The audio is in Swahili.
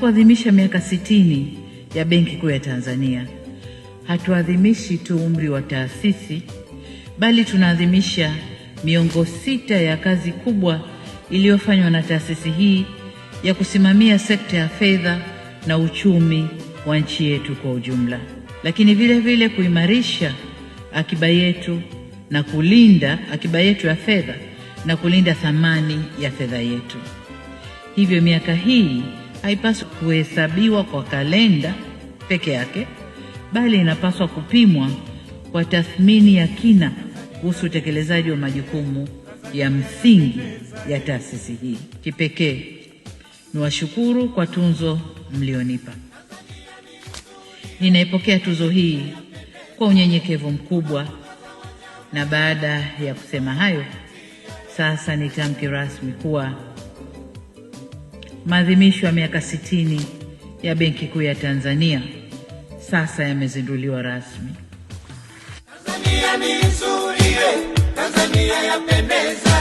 Tunapoadhimisha miaka 60 ya Benki Kuu ya Tanzania, hatuadhimishi tu umri wa taasisi, bali tunaadhimisha miongo 6 ya kazi kubwa iliyofanywa na taasisi hii ya kusimamia sekta ya fedha na uchumi wa nchi yetu kwa ujumla, lakini vile vile kuimarisha akiba yetu na kulinda akiba yetu ya fedha na kulinda thamani ya fedha yetu. Hivyo miaka hii haipaswi kuhesabiwa kwa kalenda peke yake, bali inapaswa kupimwa kwa tathmini ya kina kuhusu utekelezaji wa majukumu ya msingi ya taasisi hii. Kipekee niwashukuru kwa tunzo mlionipa. Ninaipokea tuzo hii kwa unyenyekevu mkubwa, na baada ya kusema hayo, sasa nitamke rasmi kuwa maadhimisho ya miaka 60 ya Benki Kuu ya Tanzania sasa yamezinduliwa rasmi. Tanzania ni nzuri, Tanzania yapendeza.